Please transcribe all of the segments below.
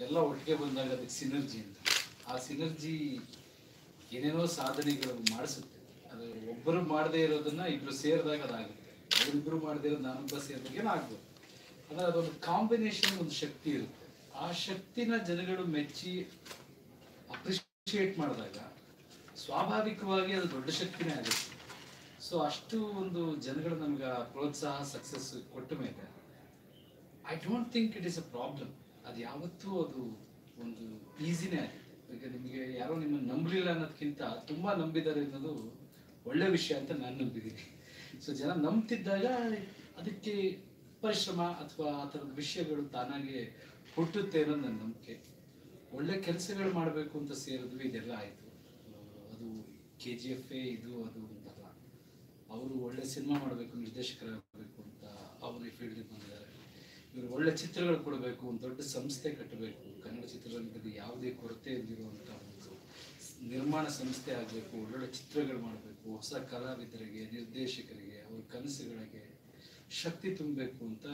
ಎಲ್ಲ ಒಟ್ಟಿಗೆ ಬಂದಾಗ ಅದಕ್ಕೆ ಸಿನರ್ಜಿ ಅಂತ. ಆ ಸಿನರ್ಜಿ ಏನೇನೋ ಸಾಧನೆಗಳು ಮಾಡಿಸುತ್ತೆ. ಅದು ಒಬ್ಬರು ಮಾಡದೇ ಇರೋದನ್ನ ಇಬ್ರು ಸೇರಿದಾಗ ಅದಾಗುತ್ತೆ. ಅವರಿಬ್ಬರು ಮಾಡದೇ ಇರೋದು ನಾನೊಬ್ಬ ಸೇರಿದಾಗ ಏನಾಗ್ಬೋದು. ಅಂದರೆ ಅದೊಂದು ಕಾಂಬಿನೇಷನ್, ಒಂದು ಶಕ್ತಿ ಇರುತ್ತೆ. ಆ ಶಕ್ತಿನ ಜನಗಳು ಮೆಚ್ಚಿ ಅಪ್ರಿಷಿಯೇಟ್ ಮಾಡಿದಾಗ ಸ್ವಾಭಾವಿಕವಾಗಿ ಅದು ದೊಡ್ಡ ಶಕ್ತಿನೇ ಆಗುತ್ತೆ. ಸೊ ಅಷ್ಟು ಒಂದು ಜನಗಳು ನಮ್ಗೆ ಪ್ರೋತ್ಸಾಹ, ಸಕ್ಸಸ್ ಕೊಟ್ಟ ಮೇಲೆ I don't think it is a problem. ಅದು ಯಾವತ್ತೂ ಅದು ಒಂದು ಈಸಿನೇ ಆಗಿದೆ. ಈಗ ನಿಮಗೆ ಯಾರೋ ನಿಮ್ಮನ್ನು ನಂಬಲಿಲ್ಲ ಅನ್ನೋದಕ್ಕಿಂತ ತುಂಬ ನಂಬಿದ್ದಾರೆ ಅನ್ನೋದು ಒಳ್ಳೆ ವಿಷಯ ಅಂತ ನಾನು ನಂಬಿದ್ದೀನಿ. ಸೊ ಜನ ನಂಬ್ತಿದ್ದಾಗ ಅದಕ್ಕೆ ಪರಿಶ್ರಮ ಅಥವಾ ಆ ಥರದ ವಿಷಯಗಳು ತಾನಾಗೆ ಹುಟ್ಟುತ್ತೆ ಅನ್ನೋದು ನನ್ನ ನಂಬಿಕೆ. ಒಳ್ಳೆ ಕೆಲಸಗಳು ಮಾಡಬೇಕು ಅಂತ ಸೇರಿದ್ವಿ, ಇದೆಲ್ಲ ಆಯಿತು. ಅದು KGF ಇದು ಅದು ಅಂತಲ್ಲ. ಅವರು ಒಳ್ಳೆ ಸಿನಿಮಾ ಮಾಡಬೇಕು, ನಿರ್ದೇಶಕರಾಗಬೇಕು ಅಂತ ಅವರು ಈ ಫೀಲ್ಡಿಗೆ ಬಂದಿದ್ದಾರೆ. ಇವರು ಒಳ್ಳೆ ಚಿತ್ರಗಳು ಕೊಡಬೇಕು, ಒಂದು ದೊಡ್ಡ ಸಂಸ್ಥೆ ಕಟ್ಟಬೇಕು, ಕನ್ನಡ ಚಿತ್ರರಂಗದಲ್ಲಿ ಯಾವುದೇ ಕೊರತೆ ಇಲ್ಲಿರುವಂಥ ಒಂದು ನಿರ್ಮಾಣ ಸಂಸ್ಥೆ ಆಗಬೇಕು, ಒಳ್ಳೊಳ್ಳೆ ಚಿತ್ರಗಳು ಮಾಡಬೇಕು, ಹೊಸ ಕಲಾವಿದರಿಗೆ, ನಿರ್ದೇಶಕರಿಗೆ, ಅವ್ರ ಕನಸುಗಳಿಗೆ ಶಕ್ತಿ ತುಂಬಬೇಕು ಅಂತ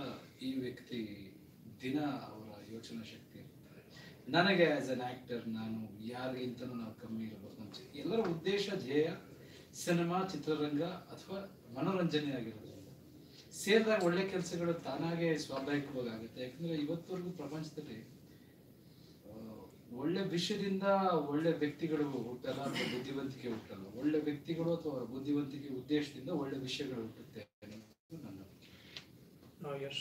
ಈ ವ್ಯಕ್ತಿ ದಿನ ಅವರ ಯೋಚನಾ ಶಕ್ತಿ ಇರುತ್ತೆ. ನನಗೆ ಆ್ಯಸ್ ಅನ್ ಆ್ಯಕ್ಟರ್ ನಾನು ಯಾರಿಗಿಂತನೂ ನಾವು ಕಮ್ಮಿ ಇರಬಹುದು. ನಮ್ಮ ಎಲ್ಲರ ಉದ್ದೇಶ, ಧ್ಯೇಯ ಸಿನಿಮಾ, ಚಿತ್ರರಂಗ ಅಥವಾ ಮನೋರಂಜನೆ ಆಗಿರೋದ್ರಿಂದ ಸೇರಿದಾಗ ಒಳ್ಳೆ ಕೆಲಸಗಳು ತಾನಾಗೆ ಸ್ವಾಭಾವಿಕವಾಗಿ ಆಗುತ್ತೆ. ಯಾಕಂದರೆ ಇವತ್ತವರೆಗೂ ಪ್ರಪಂಚದಲ್ಲಿ ಒಳ್ಳೆ ವಿಷಯದಿಂದ ಒಳ್ಳೆ ವ್ಯಕ್ತಿಗಳು ಹುಟ್ಟಲ್ಲ ಅಥವಾ ಬುದ್ಧಿವಂತಿಕೆ ಹುಟ್ಟಲ್ಲ. ಒಳ್ಳೆ ವ್ಯಕ್ತಿಗಳು ಅಥವಾ ಅವರ ಬುದ್ಧಿವಂತಿಕೆ ಉದ್ದೇಶದಿಂದ ಒಳ್ಳೆ ವಿಷಯಗಳು ಹುಟ್ಟುತ್ತೆ ಅನ್ನೋದು ನನ್ನ ನಂಬಿಕೆ. Yes.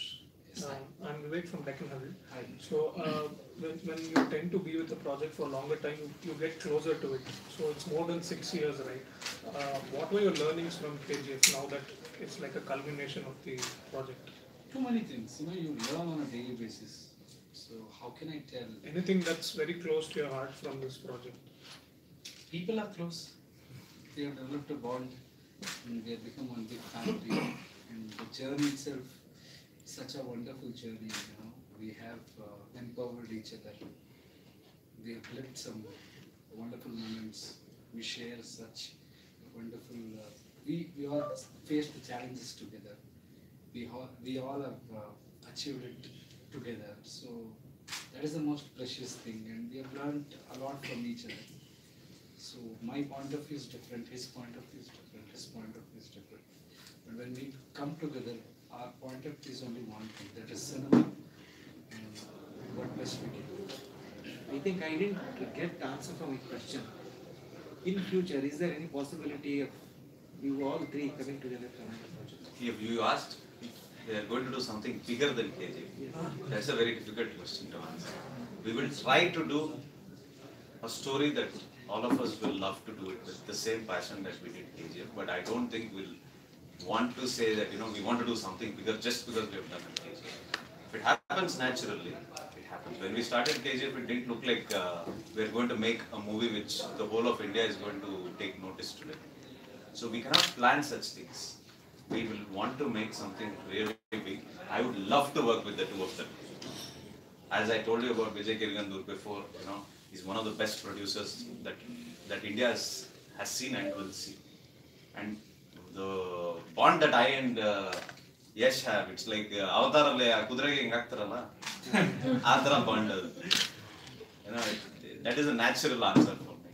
I'm Vivek from Deccan Herald. So when you tend to be with the project for a longer time, you get closer to it. So it's more than 6 years, right? What were your learnings from KGF now that it's like a culmination of the project? Too many things, you learn on a daily basis. So how can I tell? Anything that's very close to your heart from this project? People are close. They have developed a bond and they have become one big family. And the journey itself, such a wonderful journey, we have empowered each other. We have lived some wonderful moments. We share such wonderful, we all faced the challenges together. We all have achieved it together. So that is the most precious thing, and we have learned a lot from each other. So my point of view is different, his point of view is different, his point of view is different. But when we come together, our point of view is only one thing, that is cinema and what best we can do. I think I didn't get the answer from my question. In future, is there any possibility of you all three coming together for another project? If you asked if they are going to do something bigger than KGF, that's a very difficult question to answer. We will try to do a story that all of us will love to do it with the same passion that we did KGF, but I don't think we'll want to say that we want to do something bigger just because we have done it KGF. If it happens naturally, it happens. When we started KGF, it didn't look like we're going to make a movie which the whole of India is going to take notice today. So we cannot plan such things. We will want to make something really big. I would love to work with the two of them. As I told you about Vijay Kirigandur before, he's one of the best producers that India has seen and will see. And the bond that I and Yash have, it's like Avatarale Kudrege hinge haagtaralla aa tara bond adu. That is a natural answer for me.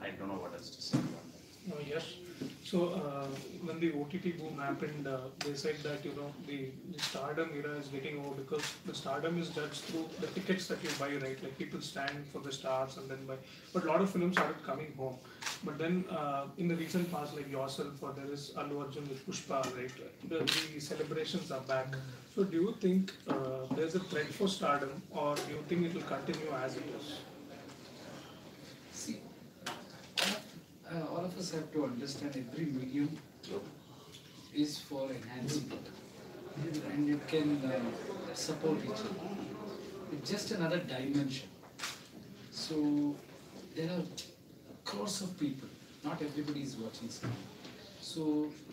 I don't know what else to say about that. Yes. So when the OTT boom happened, they said that the stardom era is getting over because the stardom is judged through the tickets that you buy, right? Like people stand for the stars and then buy. But a lot of films started coming home. But then in the recent past, like yourself, or there is Allu Arjun with Pushpa, right? The celebrations are back. So do you think there's a threat for stardom, or do you think it will continue as it is? See, all of us have to understand every medium is for enhancement, and you can support each other. It's just another dimension. So there are crores of people. Not everybody is watching cinema. So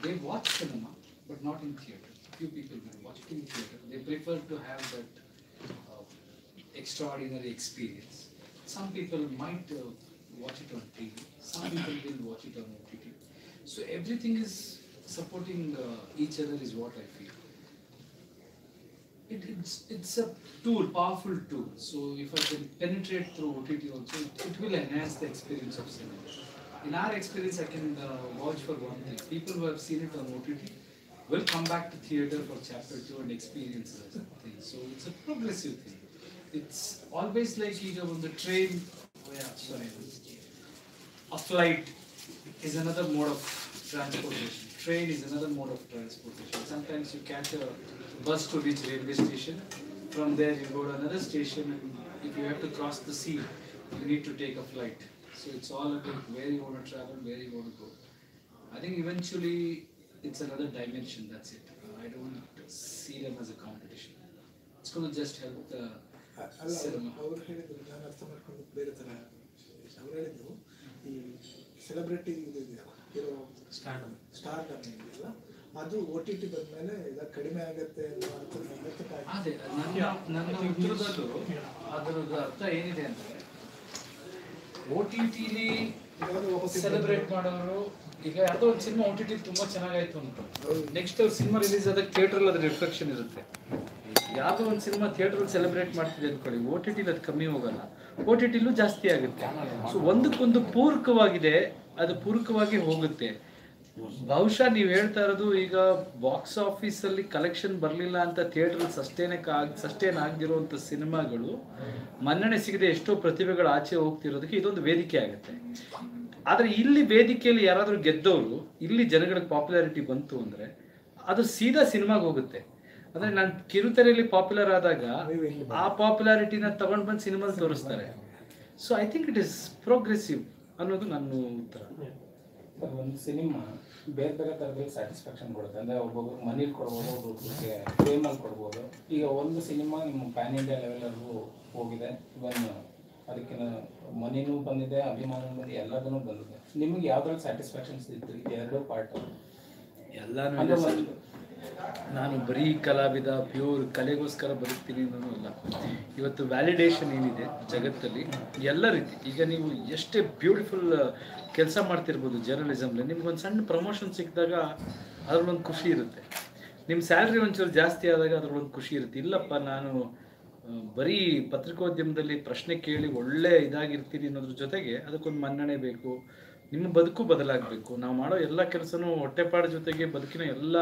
they watch cinema, but not in theatre. Few people will watch it in theatre. They prefer to have that extraordinary experience. Some people might watch it on TV. Some people will watch it on OTT. So everything is supporting each other is what I feel. It's a tool, powerful tool. So if I can penetrate through OTT also, it will enhance the experience of cinema. In our experience, I can vouch for one thing. People who have seen it on OTT will come back to theatre for chapter 2 and experience the thing. So it's a progressive thing. It's always like either on the train, a flight is another mode of transportation. Train is another mode of transportation. Sometimes you catch a bus to reach railway station. From there you go to another station, and if you have to cross the sea, you need to take a flight. So it's all about where you want to travel, where you want to go. I think eventually it's another dimension, that's it. I don't see them as a competition. It's going to just help the cinema. ಅವರು ಹೇಳಿದ್ರು, ನಾನು ಅರ್ಥ ಮಾಡ್ಕೊಂಡು ಬೇರೆ ಥರ ಅವ್ರು ಹೇಳಿದ್ರು, ಈ ಸೆಲೆಬ್ರಿಟಿ ಇದೆಯಲ್ಲ, ಹೀರೋ ಸ್ಟಾರ್ಡಮ್ ಇದೆಯಲ್ಲ, ಅದು OTT ಬಂದ್ಮೇಲೆ ಕಡಿಮೆ ಆಗುತ್ತೆ ಅನ್ನೋ ಅರ್ಥ. ಅದೇ ನನ್ನ ಉತ್ತರದಲ್ಲೂ ಅದರದ್ದು ಅರ್ಥ ಏನಿದೆ ಅಂದರೆ, OTTಲಿ ಸೆಲೆಬ್ರೇಟ್ ಮಾಡೋರು, ಈಗ ಯಾವುದೋ ಒಂದು ಸಿನಿಮಾ OTT ತುಂಬಾ ಚೆನ್ನಾಗಾಯ್ತು ಅಂತ, ನೆಕ್ಸ್ಟ್ ಅವ್ರ ಸಿನಿಮಾ ರಿಲೀಸ್ ಆದಾಗ ಥಿಯೇಟ್ರಲ್ಲಿ ಅದ್ರ ರಿಫ್ಲೆಕ್ಷನ್ ಇರುತ್ತೆ. ಯಾವುದೋ ಒಂದು ಸಿನಿಮಾ ಥಿಯೇಟ್ರಲ್ಲಿ ಸೆಲೆಬ್ರೇಟ್ ಮಾಡ್ತಿದೆ ಅಂದ್ಕೊಳ್ಳಿ, OTTಲಿ ಅದು ಕಮ್ಮಿ ಹೋಗಲ್ಲ, OTTಲೂ ಜಾಸ್ತಿ ಆಗುತ್ತೆ. ಸೊ ಒಂದಕ್ಕೊಂದು ಪೂರಕವಾಗಿದೆ, ಅದು ಪೂರಕವಾಗಿ ಹೋಗುತ್ತೆ. ಬಹುಶಃ ನೀವು ಹೇಳ್ತಾ ಇರೋದು, ಈಗ ಬಾಕ್ಸ್ ಆಫೀಸಲ್ಲಿ ಕಲೆಕ್ಷನ್ ಬರಲಿಲ್ಲ ಅಂತ ಥಿಯೇಟ್ರಲ್ಲಿ ಸಸ್ಟೇನ್ ಆಗದಿರುವಂಥ ಸಿನಿಮಾಗಳು ಮನ್ನಣೆ ಸಿಗದೆ ಎಷ್ಟೋ ಪ್ರತಿಭೆಗಳು ಆಚೆ ಹೋಗ್ತಿರೋದಕ್ಕೆ ಇದೊಂದು ವೇದಿಕೆ ಆಗುತ್ತೆ. ಆದರೆ ಇಲ್ಲಿ ವೇದಿಕೆಯಲ್ಲಿ ಯಾರಾದರೂ ಗೆದ್ದವರು, ಇಲ್ಲಿ ಜನಗಳಿಗೆ ಪಾಪ್ಯುಲಾರಿಟಿ ಬಂತು ಅಂದರೆ ಅದು ಸೀದಾ ಸಿನಿಮಾಗೆ ಹೋಗುತ್ತೆ. ಅಂದರೆ ನಾನು ಕಿರುತೆರೆಯಲ್ಲಿ ಪಾಪ್ಯುಲರ್ ಆದಾಗ ಆ ಪಾಪ್ಯುಲಾರಿಟಿನ ತಗೊಂಡು ಬಂದು ಸಿನಿಮಾದಲ್ಲಿ ತೋರಿಸ್ತಾರೆ. So I think it is progressive ಅನ್ನೋದು ನನ್ನ ಉತ್ತರ. ಒಂದು ಸಿನಿಮಾ ಬೇರೆ ಬೇರೆ ಥರದಲ್ಲಿ ಸ್ಯಾಟಿಸ್ಫ್ಯಾಕ್ಷನ್ ಕೊಡುತ್ತೆ. ಅಂದರೆ ಒಬ್ಬೊಬ್ರು ಮನೇಲಿ ಕೊಡ್ಬೋದು, ಒಬ್ಬೊಬ್ರಿಗೆ ಫ್ರೇಮಲ್ಲಿ ಕೊಡ್ಬೋದು. ಈಗ ಒಂದು ಸಿನಿಮಾ ನಿಮ್ಮ ಪ್ಯಾನ್ ಇಂಡಿಯಾ ಲೆವೆಲ್ವರೆಗೂ ಹೋಗಿದೆ, ಇವನ್ ಅದಕ್ಕಿಂತ ಮನಿನೂ ಬಂದಿದೆ, ಅಭಿಮಾನನೂ ಬಂದಿದೆ, ಎಲ್ಲದನ್ನೂ ಬಂದಿದೆ. ನಿಮಗೆ ಯಾವ್ದ್ರಲ್ಲಿ ಸ್ಯಾಟಿಸ್ಫ್ಯಾಕ್ಷನ್ಸ್ ಇತ್ತು? ಇದು ಎರಡೂ ಪಾರ್ಟ್ ಎಲ್ಲನೂ. ನಾನು ಬರೀ ಕಲಾವಿದ, ಪ್ಯೂರ್ ಕಲೆಗೋಸ್ಕರ ಬದುಕ್ತೀನಿ ಅನ್ನೋನು ಅಲ್ಲ. ಇವತ್ತು ವ್ಯಾಲಿಡೇಷನ್ ಏನಿದೆ ಜಗತ್ತಲ್ಲಿ ಎಲ್ಲ ರೀತಿ, ಈಗ ನೀವು ಎಷ್ಟೇ ಬ್ಯೂಟಿಫುಲ್ ಕೆಲಸ ಮಾಡ್ತಿರ್ಬೋದು ಜರ್ನಲಿಸಮ್ಲಿ, ನಿಮ್ಗೊಂದು ಸಣ್ಣ ಪ್ರಮೋಷನ್ ಸಿಕ್ಕಿದಾಗ ಅದ್ರಲ್ಲೊಂದು ಖುಷಿ ಇರುತ್ತೆ. ನಿಮ್ಮ ಸ್ಯಾಲ್ರಿ ಒಂಚೂರು ಜಾಸ್ತಿ ಆದಾಗ ಅದ್ರಲ್ಲೊಂದು ಖುಷಿ ಇರುತ್ತೆ. ಇಲ್ಲಪ್ಪ, ನಾನು ಬರೀ ಪತ್ರಿಕೋದ್ಯಮದಲ್ಲಿ ಪ್ರಶ್ನೆ ಕೇಳಿ ಒಳ್ಳೆ ಇದಾಗಿರ್ತೀನಿ ಅನ್ನೋದ್ರ ಜೊತೆಗೆ ಅದಕ್ಕೊಂದು ಮನ್ನಣೆ ಬೇಕು, ನಿಮ್ಮ ಬದುಕು ಬದಲಾಗಬೇಕು. ನಾವು ಮಾಡೋ ಎಲ್ಲ ಕೆಲಸನೂ ಹೊಟ್ಟೆಪಾಡ ಜೊತೆಗೆ ಬದುಕಿನ ಎಲ್ಲ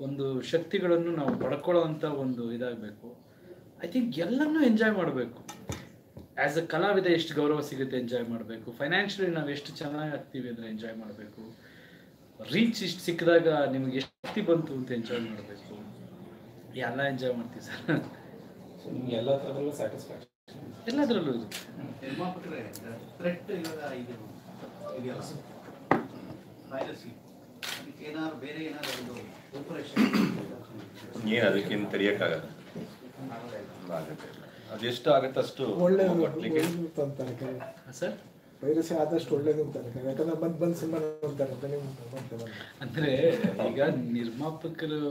ಒಂದು ಶಕ್ತಿಗಳನ್ನು ನಾವು ಪಡ್ಕೊಳ್ಳೋ ಅಂಥ ಒಂದು ಇದಾಗಬೇಕು. ಐ ಥಿಂಕ್ ಎಲ್ಲನೂ ಎಂಜಾಯ್ ಮಾಡಬೇಕು. ಆ್ಯಸ್ ಅ ಕಲಾವಿದ ಎಷ್ಟು ಗೌರವ ಸಿಗುತ್ತೆ ಎಂಜಾಯ್ ಮಾಡಬೇಕು. ಫೈನಾನ್ಷಿಯಲಿ ನಾವು ಎಷ್ಟು ಚೆನ್ನಾಗಿ ಆಗ್ತೀವಿ ಅಂದರೆ ಎಂಜಾಯ್ ಮಾಡಬೇಕು. ರೀಚ್ ಇಷ್ಟು ಸಿಕ್ಕಿದಾಗ ನಿಮಗೆ ಎಷ್ಟು ಶಕ್ತಿ ಬಂತು ಅಂತ ಎಂಜಾಯ್ ಮಾಡಬೇಕು. ಎಲ್ಲ ಎಂಜಾಯ್ ಮಾಡ್ತೀವಿ ಸರ್. ನಿಮ್ಗೆ ಎಲ್ಲ ಥರದಲ್ಲೂ ಸ್ಯಾಟಿಸ್ಫ್ಯಾಕ್ಷನ್ ಎಲ್ಲದರಲ್ಲೂ ಇದೆ. ಏನು ಅದಕ್ಕೇನು ತೆರೆಯೋಕ್ಕಾಗಲ್ಲ, ಅದೆಷ್ಟು ಆಗುತ್ತೆ ಅಷ್ಟು ಒಳ್ಳೆಯದು ಅಂತಾರೆ ಸರ್. ಪೈರಸಿ ಆದಷ್ಟು ಒಳ್ಳೇದು ಅಂತಾರೆ, ಯಾಕಂದ್ರೆ ಬಂದು ಸಿನಿಮಾ ನೋಡ್ತಾರೆ ಅಂತ. ನೀವು ಅಂದರೆ ಈಗ ನಿರ್ಮಾಪಕರು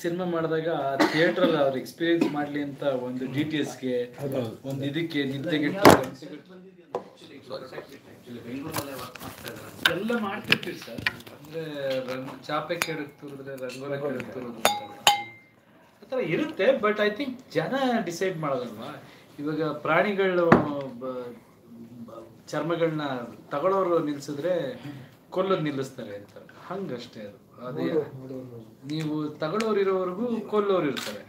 ಸಿನಿಮಾ ಮಾಡಿದಾಗ ಥಿಯೇಟ್ರಲ್ಲಿ ಅವ್ರು ಎಕ್ಸ್ಪೀರಿಯನ್ಸ್ ಮಾಡಲಿ ಅಂತ ಒಂದು DTSಗೆ ಒಂದು ಇದಕ್ಕೆ ನಿದ್ದೆಗೆ ಎಲ್ಲ ಮಾಡ್ತಿರ್ತೀವಿ ಸರ್. ಅಂದರೆ ಚಾಪೆ ಕೆಡಕ್ಕೆ ತುರಿದ್ರೆ ರಂಗೋಲಿ ಕೆಡಕ್ಕೆ ತುರಿದ್ರು ಆ ಥರ ಇರುತ್ತೆ. ಬಟ್ ಐ ಥಿಂಕ್ ಜನ ಡಿಸೈಡ್ ಮಾಡೋದಲ್ವಾ. ಇವಾಗ ಪ್ರಾಣಿಗಳು ಚರ್ಮಗಳನ್ನ ತಗೊಳ್ಳೋರು ನಿಲ್ಸಿದ್ರೆ ಕೊಲ್ಲೋದು ನಿಲ್ಲಿಸ್ತಾರೆ ಅಂತ, ಹಂಗಷ್ಟೇ ಅದು. ಅದೇ ನೀವು ತಗೊಳ್ಳೋರು ಇರೋವರೆಗೂ ಕೊಲ್ಲೋರು ಇರ್ತಾರೆ,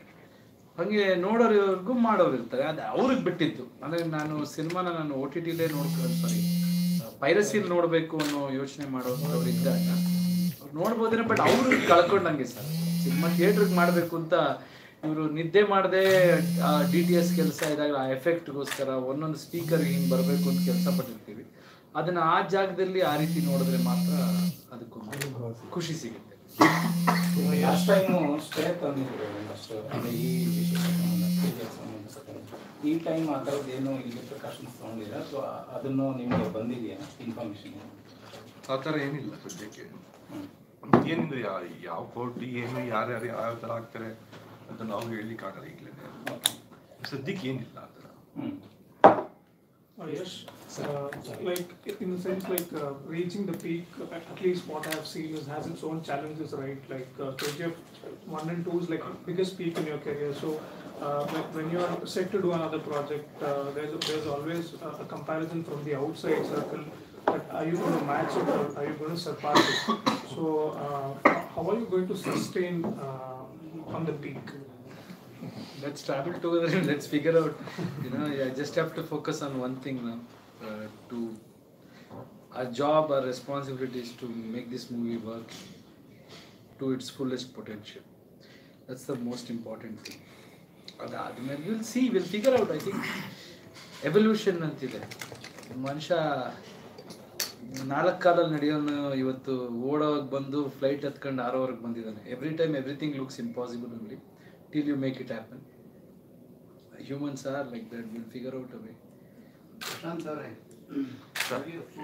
ಹಾಗೆ ನೋಡೋರು ಇರೋವರೆಗೂ ಮಾಡೋರು ಇರ್ತಾರೆ. ಅದು ಅವ್ರಿಗೆ ಬಿಟ್ಟಿದ್ದು. ಅಂದರೆ ನಾನು ಸಿನಿಮಾನ ನಾನು OTTಲೇ ಪೈರಸಿಲಿ ನೋಡಬೇಕು ಅನ್ನೋ ಯೋಚನೆ ಮಾಡೋರು ಇದ್ದಾಗ ಅವ್ರು ನೋಡ್ಬೋದೇನೋ, ಬಟ್ ಅವರು ಕಳ್ಕೊಂಡಂಗೆ ಸರ್. ಸಿನಿಮಾ ಥಿಯೇಟ್ರಿಗೆ ಮಾಡಬೇಕು ಅಂತ ಇವರು ನಿದ್ದೆ ಮಾಡದೆ DTS ಕೆಲಸ ಇದ್ದಾಗ ಆ ಎಫೆಕ್ಟ್ಗೋಸ್ಕರ ಒಂದೊಂದು ಸ್ಪೀಕರ್ಗೆ ಹಿಂಗೆ ಬರಬೇಕು ಅಂತ ಕೆಲಸ ಪಟ್ಟಿರ್ತೀವಿ. ಅದನ್ನು ಆ ಜಾಗದಲ್ಲಿ ಆ ರೀತಿ ನೋಡಿದ್ರೆ ಮಾತ್ರ ಅದಕ್ಕೊಂದು ಖುಷಿ ಸಿಗುತ್ತೆ. ಲಾಸ್ಟ್ ಟೈಮು ಸ್ಟೇ ತಂದಿದ್ರು ಒಂದಷ್ಟು, ಅಂದರೆ ಈ ವಿಷಯಕ್ಕೆ ಸಂಬಂಧಿಸಿದಂತೆ. ಈ ಟೈಮ್ ಆ ಥರದ್ದು ಏನೋ ಇಲ್ಲಿ ಪ್ರಿಕಾಷನ್ಸ್ ತೊಗೊಂಡಿಲ್ಲ, ಸೊ ಅದನ್ನು ನಿಮಗೆ ಬಂದಿದೆಯಾ ಇನ್ಫಾರ್ಮೇಷನ್? ಆ ಥರ ಏನಿಲ್ಲ ಸದ್ಯಕ್ಕೆ. ಏನಿದೆ ಯಾವ ಕೋರ್ಟ್ ಏನು ಯಾರ್ಯಾರು ಯಾವ ಥರ ಆಗ್ತಾರೆ ಅಂತ ನಾವು ಹೇಳಲಿಕ್ಕಾಗಲ್ಲ ಈಗಲೇ. ಸದ್ಯಕ್ಕೆ ಏನಿಲ್ಲ ಆ ಥರ. Yes, like in the sense like reaching the peak, at least what I have seen is has its own challenges, right? Like KGF 1 and 2 is like biggest peak in your career. So when you are set to do another project, there's always a comparison from the outside circle. That are you going to match it or are you going to surpass it? So how are you going to sustain on the peak? Let's travel together and let's figure out. I just have to focus on one thing now. Our job, our responsibility is to make this movie work to its fullest potential. That's the most important thing. We'll figure out. I think evolution ಅಂತಿದೆ. ಮನುಷ್ಯ 4 ಕಾಲಲ್ಲಿ ನಡೆಯೋನು ಇವತ್ತು ಓಡೋಗಿ ಬಂದು flight ಹತ್ಕೊಂಡು 6 ಬಂದಿದ್ದಾನೆ. Every time everything looks impossible only till you make it happen. Humans are like that. We'll figure out a way. Prashanth ಅವರೇ,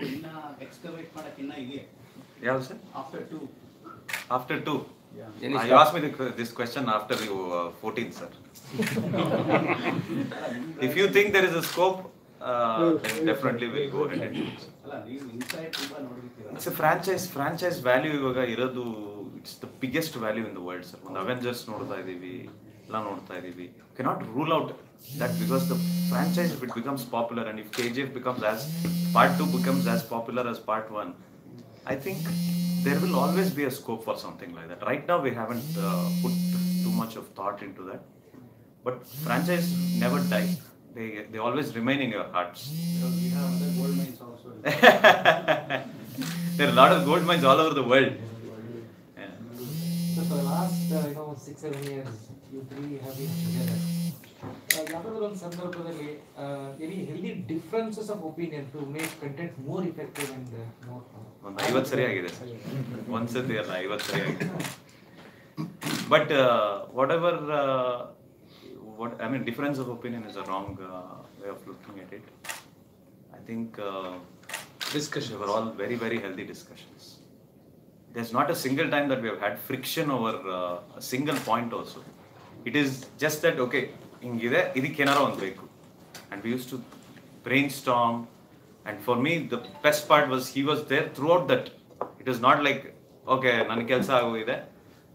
ಇನ್ನ excavate ಮಾಡಕ್ಕೆ ಇನ್ನ ಇದೆಯಾ? ಯಾವುದು sir? After 2. Yeah. You asked me this question after you 14, sir. If you think there is a scope, then definitely we'll go ahead. ಅಲ್ಲ, ನೀವು inside ತುಂಬಾ ನೋಡಿರ್ತೀರಾ. It's a franchise value ಇವಾಗ ಇರೋದು. It's the biggest value in the world, sir. ಒಂದು Avengers ನೋಡ್ತಾ ಇದೀವಿ, ಎಲ್ಲ ನೋಡ್ತಾ ಇದೀವಿ. Cannot rule out that because the franchise, if it becomes popular and if KGF becomes as part 2 becomes as popular as part 1, I think there will always be a scope for something like that. Right now we haven't put too much of thought into that, but franchise never die. They always remain in your hearts. Because we have other gold mines also. There are a lot of gold mines all over the world. Yeah. So for the last 6-7 years, you three have been together. ಯಾವ್ದಾದ್ರು ಒಂದು ಸಂದರ್ಭದಲ್ಲಿ any healthy differences of opinion to make content more effective and more. ಒಂದು 50 ಸರಿ ಆಗಿದೆ sir. ಒಂದ್ಸತಿ ಅಲ್ಲ 50 ಸರಿ ಆಗಿದೆ. But whatever difference of opinion is a wrong way of looking at it. I think Discussion. they were all very, very healthy discussions. There's not a single time that we have had friction over a single point also. It is just that, okay, hingide idikkenaro ond beku. And we used to brainstorm. And for me, the best part was he was there throughout that. It was not like, okay, ನನ್ನ ಕೆಲಸ ಆಗೋಗಿದೆ,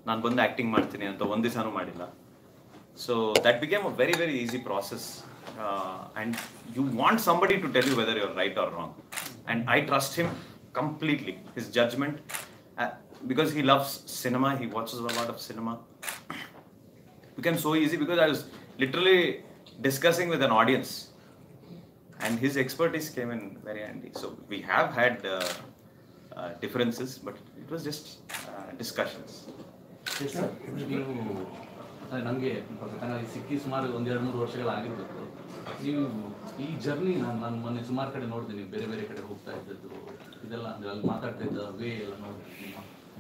ನಾನು ಬಂದು acting ಮಾಡ್ತೀನಿ ಅಂತ ಒಂದು ದಿವಸನೂ ಮಾಡಿಲ್ಲ. So that became a very, very easy process. And you want somebody to tell you whether you're right or wrong. And I trust him completely, his judgment. Because he loves cinema, he watches a lot of cinema. It became so easy because I was literally discussing with an audience. And his expertise came in very handy. So we have had differences, but it was just discussions. ನೀವು ನನಗೆ ಸಿಕ್ಕಿ ಸುಮಾರು 1-2-3 ವರ್ಷಗಳಾಗಿರ್ಬೇಕು. ನೀವು ಈ journey ನಾನು ಮೊನ್ನೆ ಸುಮಾರು ಕಡೆ ನೋಡಿದೆ, ಬೇರೆ ಬೇರೆ ಕಡೆ ಹೋಗ್ತಾ ಇದ್ದದ್ದು ಇದೆಲ್ಲ, ಅಂದರೆ ಅಲ್ಲಿ ಮಾತಾಡ್ತಾ ಇದ್ದ ವೇ ಎಲ್ಲ ನೋಡಿದ್ವಿ, ನಿಮ್ಮ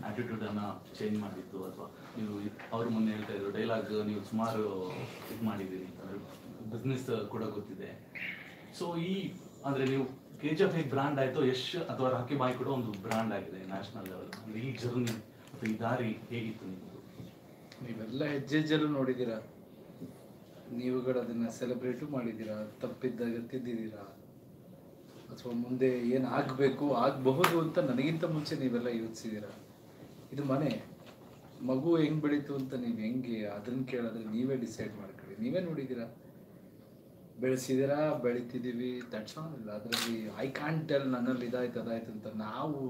ಆ್ಯಟಿಟ್ಯೂಡನ್ನು ಚೇಂಜ್ ಮಾಡಿದ್ದು, ಅಥವಾ ನೀವು ಅವ್ರ ಮೊನ್ನೆ ಹೇಳ್ತಾ ಇದ್ರು ಡೈಲಾಗ್ ನೀವು ಸುಮಾರು ಇದು ಮಾಡಿದ್ದೀರಿ, ಅಂದರೆ ಬಿಸ್ನೆಸ್ ಕೂಡ ಗೊತ್ತಿದೆ. ಸೊ ಅಂದರೆ ನೀವು KGF ಹೇಗೆ ಬ್ರ್ಯಾಂಡ್ ಆಯಿತು, ಯಶ್ ಅಥವಾ ರಾಕಿ ಬಾಯ್ ಕೂಡ ಒಂದು ಬ್ರ್ಯಾಂಡ್ ಆಗಿದೆ ನ್ಯಾಷನಲ್ ಲೆವೆಲ್. ಅಂದರೆ ಈ ಜರ್ನಿ ಅಥವಾ ಈ ದಾರಿ ಹೇಗಿತ್ತು ನಿಮ್ಮದು? ನೀವೆಲ್ಲ ಹೆಜ್ಜೆಲ್ಲೂ ನೋಡಿದ್ದೀರಾ, ನೀವುಗಳು ಅದನ್ನು ಸೆಲೆಬ್ರೇಟು ಮಾಡಿದ್ದೀರಾ, ತಪ್ಪಿದ್ದಾಗ ತಿದ್ದಿದ್ದೀರಾ, ಅಥವಾ ಮುಂದೆ ಏನು ಆಗಬೇಕು ಆಗಬಹುದು ಅಂತ ನನಗಿಂತ ಮುಂಚೆ ನೀವೆಲ್ಲ ಯೋಚಿಸಿದ್ದೀರಾ. ಇದು ಮನೆ, ಮಗು ಹೆಂಗೆ ಬೆಳೀತು ಅಂತ ನೀವು ಹೆಂಗೆ ಅದನ್ನು ಕೇಳಿದ್ರೆ ನೀವೇ ಡಿಸೈಡ್ ಮಾಡ್ಕೊಳ್ಳಿ. ನೀವೇ ನೋಡಿದ್ದೀರಾ, ಬೆಳೆಸಿದ್ದೀರಾ, ಬೆಳೀತಿದ್ದೀವಿ, ದಟ್ಸ್ ಆಲ್. ಇಲ್ಲ ಅದರಲ್ಲಿ ಐ ಕಾಂಟ್ ಟೆಲ್ ನನ್ನಲ್ಲಿ ಇದಾಯ್ತು ಅದಾಯ್ತು ಅಂತ. ನಾವು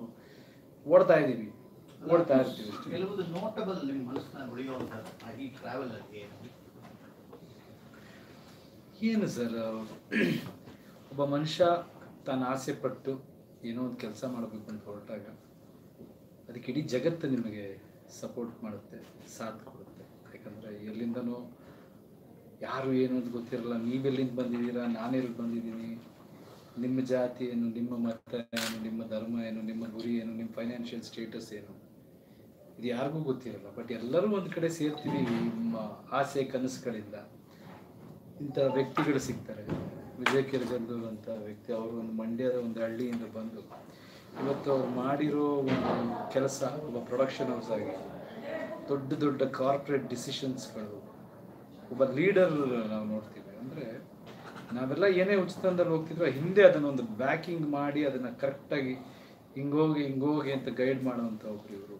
ಓಡ್ತಾ ಇದ್ದೀವಿ, ಓಡ್ತಾ ಇರ್ತೀವಿ. ಕೆಲವುದು ನೋಟಬಲ್ ನಿಮ್ಮ ಮನಸ್ಸನ್ನ ಉಳಿಯುವಂಥ ಈ ಟ್ರಾವೆಲಲ್ಲಿ ಏನು ಸರ್, ಒಬ್ಬ ಮನುಷ್ಯ ತಾನು ಆಸೆ ಪಟ್ಟು ಏನೋ ಒಂದು ಕೆಲಸ ಮಾಡಬೇಕು ಅಂತ ಹೊರಟಾಗ ಅದಕ್ಕೆ ಇಡೀ ಜಗತ್ತು ನಿಮಗೆ ಸಪೋರ್ಟ್ ಮಾಡುತ್ತೆ, ಸಾಥ್ ಕೊಡುತ್ತೆ. ಯಾಕಂದರೆ ಎಲ್ಲಿಂದನೋ ಯಾರು ಏನು ಅಂತ ಗೊತ್ತಿರಲ್ಲ. ನೀವೆಲ್ಲಿಂದ ಬಂದಿದ್ದೀರಾ, ನಾನೆಲ್ಲಿ ಬಂದಿದ್ದೀನಿ, ನಿಮ್ಮ ಜಾತಿ ಏನು, ನಿಮ್ಮ ಮತ ಏನು, ನಿಮ್ಮ ಧರ್ಮ ಏನು, ನಿಮ್ಮ ಗುರಿ ಏನು, ನಿಮ್ಮ ಫೈನಾನ್ಷಿಯಲ್ ಸ್ಟೇಟಸ್ ಏನು, ಇದು ಯಾರಿಗೂ ಗೊತ್ತಿರಲ್ಲ. ಬಟ್ ಎಲ್ಲರೂ ಒಂದು ಕಡೆ ಸೇರ್ತೀವಿ ನಿಮ್ಮ ಆಸೆ ಕನಸುಗಳಿಂದ. ಇಂಥ ವ್ಯಕ್ತಿಗಳು ಸಿಗ್ತಾರೆ. ವಿಜಯ್ ಕಿರ್ಗಂದೂರ್ ಅಂತ ವ್ಯಕ್ತಿ, ಅವರು ಒಂದು ಮಂಡ್ಯದ ಒಂದು ಹಳ್ಳಿಯಿಂದ ಬಂದು ಇವತ್ತು ಅವ್ರು ಮಾಡಿರೋ ಒಂದು ಕೆಲಸ ಒಬ್ಬ ಪ್ರೊಡಕ್ಷನ್ ಹೌಸ್ ಆಗಿ ದೊಡ್ಡ ದೊಡ್ಡ ಕಾರ್ಪೊರೇಟ್ ಡಿಸಿಷನ್ಸ್ಗಳು, ಒಬ್ಬ ಲೀಡರ್ ನಾವು ನೋಡ್ತೀವಿ. ಅಂದರೆ ನಾವೆಲ್ಲ ಏನೇ ಉಚಿತದಲ್ಲಿ ಹೋಗ್ತಿದ್ರು ಹಿಂದೆ ಅದನ್ನೊಂದು ಬ್ಯಾಕಿಂಗ್ ಮಾಡಿ ಅದನ್ನು ಕರೆಕ್ಟಾಗಿ ಹಿಂಗೋಗಿ ಅಂತ ಗೈಡ್ ಮಾಡೋವಂಥ ಒಬ್ರು ಇವರು.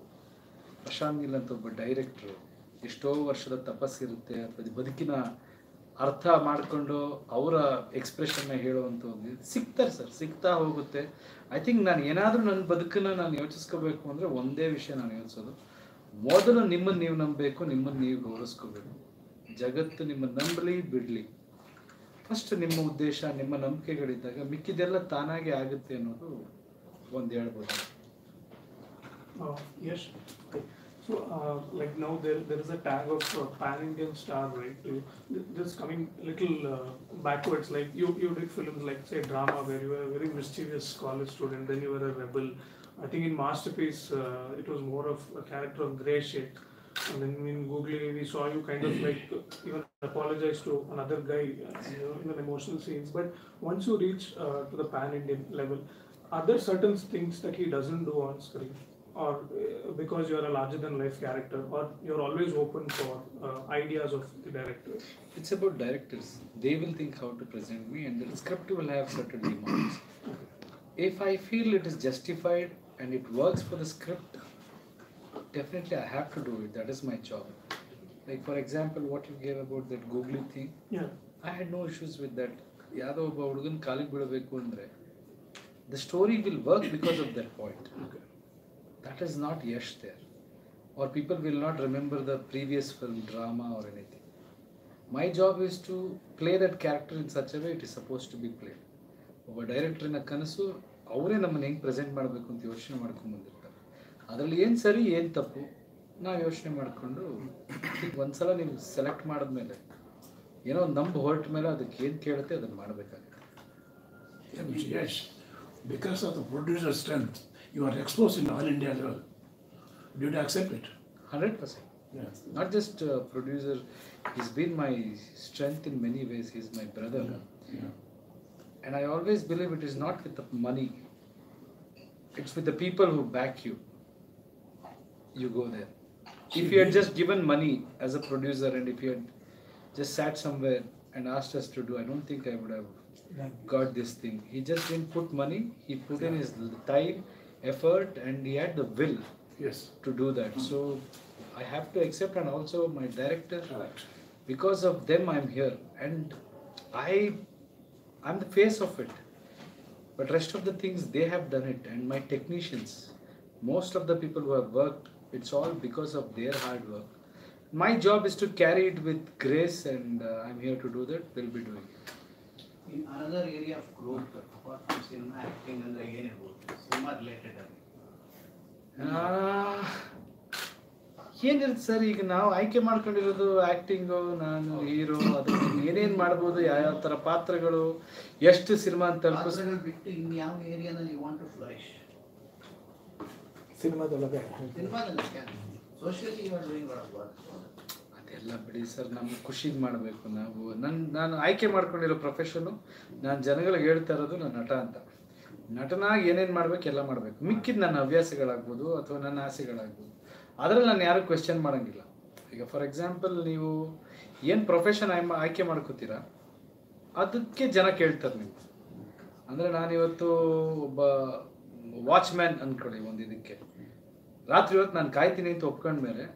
ಪ್ರಶಾಂತ್ ನೀಲ್ ಅಂತ ಒಬ್ಬ ಡೈರೆಕ್ಟ್ರು, ಎಷ್ಟೋ ವರ್ಷದ ತಪಸ್ಸಿರುತ್ತೆ ಅಥವಾ ಬದುಕಿನ ಅರ್ಥ ಮಾಡಿಕೊಂಡು ಅವರ ಎಕ್ಸ್ಪ್ರೆಷನ್ನ ಹೇಳುವಂಥ ಸಿಗ್ತಾರೆ ಸರ್, ಸಿಗ್ತಾ ಹೋಗುತ್ತೆ. ಐ ಥಿಂಕ್ ನಾನು ಏನಾದರೂ ನನ್ನ ಬದುಕನ್ನು ನಾನು ಯೋಚಿಸ್ಕೋಬೇಕು ಅಂದರೆ ಒಂದೇ ವಿಷಯ ನಾನು ಯೋಚಿಸೋದು, ಮೊದಲು ನಿಮ್ಮನ್ನು ನೀವು ನಂಬಬೇಕು, ನಿಮ್ಮನ್ನು ನೀವು ಗೌರವಿಸ್ಕೋಬೇಕು. ಜಗತ್ತು ನಿಮ್ಮನ್ನು ನಂಬಲಿ ಬಿಡಲಿ, ಫಸ್ಟ್ ನಿಮ್ಮ ಉದ್ದೇಶ ನಿಮ್ಮ ನಂಬಿಕೆಗಳಿದ್ದಾಗ ಮಿಕ್ಕಿದೆಲ್ಲ ತಾನಾಗೆ ಆಗುತ್ತೆ ಅನ್ನೋದು ಒಂದು ಹೇಳ್ಬೋದು. Yes. So, like now there is a tag of pan-Indian star, right? Just coming little backwards, like you did films like say drama where you were a very mischievous college student, then you were a rebel. I think in Masterpiece it was more of a character of grey shade. And then in Googly we saw you kind of like even apologize to another guy, in an emotional scenes. But once you reach to the pan-Indian level, are there certain things that he doesn't do on screen? Or because you are a larger than life character, or you're always open for ideas of the director? It's about directors. They will think how to present me, and the script will have certain demands. If I feel it is justified and it works for the script, definitely I have to do it. That is my job. Like for example, what you gave about that googly thing, Yeah. I had no issues with that. ಯಾವ್ದೋ ಒಬ್ಬ ಹುಡುಗನ ಕಾಲಿಗೆ ಬೀಳಬೇಕು ಅಂದರೆ the story will work because of that point. Okay. That is not Yash there. Or people will not remember the previous film, drama or anything. My job is to play that character in such a way it is supposed to be played. ಒಬ್ಬ ಡೈರೆಕ್ಟ್ರಿನ ಕನಸು ಅವರೇ ನಮ್ಮನ್ನು ಹೆಂಗೆ present ಮಾಡಬೇಕು ಅಂತ ಯೋಚನೆ ಮಾಡ್ಕೊಂಡು ಬಂದಿರ್ತಾರೆ. ಅದರಲ್ಲಿ ಏನು ಸರಿ ಏನು ತಪ್ಪು ನಾವು ಯೋಚನೆ ಮಾಡಿಕೊಂಡು ಈಗ ಒಂದ್ಸಲ ನೀವು ಸೆಲೆಕ್ಟ್ ಮಾಡಿದ್ಮೇಲೆ ಏನೋ ನಂಬ ಹೊರಟ ಮೇಲೆ ಅದಕ್ಕೆ ಏನು ಕೇಳುತ್ತೆ ಅದನ್ನು ಮಾಡಬೇಕಾಗುತ್ತೆ. Yes, because of the producer's strength, you are exposed in all India level. Do you accept it? 100%. Yeah. Not just producer, he's been my strength in many ways. He's my brother. Yeah. And I always believe it is not with the money. It's with the people who back you. You go there. If you had just given money as a producer and if you had just sat somewhere and asked us to do, I don't think I would have got this thing. He just didn't put money. He put in his time, effort, and he had the will Yes. to do that. So I have to accept, and also my director, Correct. because of them I'm here, and I'm the face of it. But rest of the things they have done it, and my technicians, most of the people who have worked, it's all because of their hard work. My job is to carry it with grace, and I'm here to do that. We'll be doing it. In another area of growth, apart from cinema, acting and the cinema related. ಏನಿರುತ್ತೆ sir, ಈಗ ನಾವು ಆಯ್ಕೆ ಮಾಡ್ಕೊಂಡಿರೋದು acting, ನಾನು hero, ಅದು ಏನೇನು ಮಾಡ್ಬೋದು, ಯಾವ್ಯಾವ ಥರ ಪಾತ್ರಗಳು, ಎಷ್ಟು ಸಿನಿಮಾ ಅಂತ ಪಾತ್ರಗಳು ಬಿಟ್ಟು ಇನ್ನು ಯಾವ ಏರಿಯಾದಲ್ಲಿ ಯು ವಾಂಟ್ ಟು ಫ್ಲರಿಶ್? ಸಿನಿಮಾದೊಳಗೆ ಸಿನಿಮಾದಲ್ಲಿ socially you are doing lot of work. ಅದೆಲ್ಲ ಬಿಡಿ ಸರ್, ನಮ್ಗೆ ಖುಷಿಗೆ ಮಾಡಬೇಕು. ನಾನು ಆಯ್ಕೆ ಮಾಡ್ಕೊಂಡಿರೋ ಪ್ರೊಫೆಷನು, ನಾನು ಜನಗಳಿಗೆ ಹೇಳ್ತಾ ಇರೋದು ನಾನು ನಟ ಅಂತ. ನಟನಾಗಿ ಏನೇನು ಮಾಡ್ಬೇಕು ಎಲ್ಲ ಮಾಡಬೇಕು. ಮಿಕ್ಕಿದ್ದು ನನ್ನ ಹವ್ಯಾಸಗಳಾಗ್ಬೋದು ಅಥವಾ ನನ್ನ ಆಸೆಗಳಾಗ್ಬೋದು, ಅದರಲ್ಲಿ ನಾನು ಯಾರು ಕ್ವೆಶ್ಚನ್ ಮಾಡೋಂಗಿಲ್ಲ. ಈಗ ಫಾರ್ ಎಕ್ಸಾಂಪಲ್, ನೀವು ಏನು ಪ್ರೊಫೆಷನ್ ಆಯ್ಕೆ ಮಾಡ್ಕೋತೀರಾ ಅದಕ್ಕೆ ಜನ ಕೇಳ್ತಾರೆ ನೀವು. ಅಂದರೆ ನಾನಿವತ್ತು ಒಬ್ಬ ವಾಚ್ಮ್ಯಾನ್ ಅಂದ್ಕೊಳ್ಳಿ, ಒಂದು ಇದಕ್ಕೆ ರಾತ್ರಿ ಹೊತ್ತು ನಾನು ಕಾಯ್ತೀನಿ ಅಂತ ಒಪ್ಕೊಂಡ್ಮೇಲೆ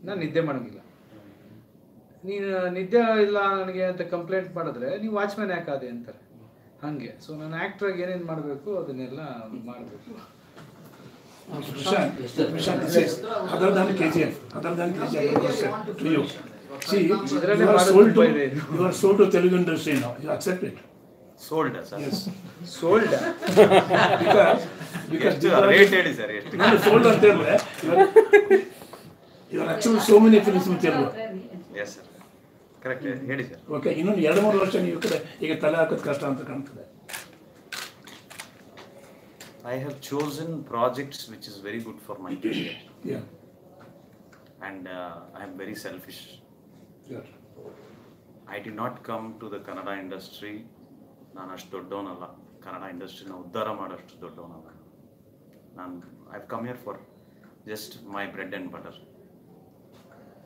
ನಾನು ನಿದ್ದೆ ಮಾಡೋಂಗಿಲ್ಲ. ನೀನು ನಿದ್ದೆ ಇಲ್ಲ ನನಗೆ ಅಂತ ಕಂಪ್ಲೇಂಟ್ ಮಾಡಿದ್ರೆ ನೀವು ವಾಚ್ಮ್ಯಾನ್ ಯಾಕಾದೆ ಅಂತಾರೆ. ಹಾಗೆ ಸೊ ನಾನು ಆ್ಯಕ್ಟ್ರಾಗಿ ಏನೇನು ಮಾಡಬೇಕು ಅದನ್ನೆಲ್ಲ ಮಾಡಬೇಕು. Prashant, yes. Other than KGF, question to you. See, you are sold to Telugu industry now. You accept it? Sold, sir. Yes. Sold Because rate ಹೇಳಿ sir, ಎಷ್ಟು? ನಾನು sold ಅಂತ ಹೇಳಿದ್ರೆ you are actually so many films in Telugu. Yes sir, correct ಹೇಳಿ sir. Okay, ಇನ್ನೊಂದು 2-3 ವರ್ಷ ನೀವು ಕಡೆ ಈಗ ತಲೆ ಹಾಕೋದು ಕಷ್ಟ ಅಂತ ಕಾಣ್ತದೆ. I have chosen projects which is very good for my career. Yeah. And I am very selfish. Good. I did not come to the Kannada industry. ನಾನು ಅಷ್ಟು ದೊಡ್ಡವನಲ್ಲ, ಕನ್ನಡ ಇಂಡಸ್ಟ್ರಿನ ಉದ್ಧಾರ ಮಾಡೋಷ್ಟು ದೊಡ್ಡವನಲ್ಲ. I've come here for just my bread and butter.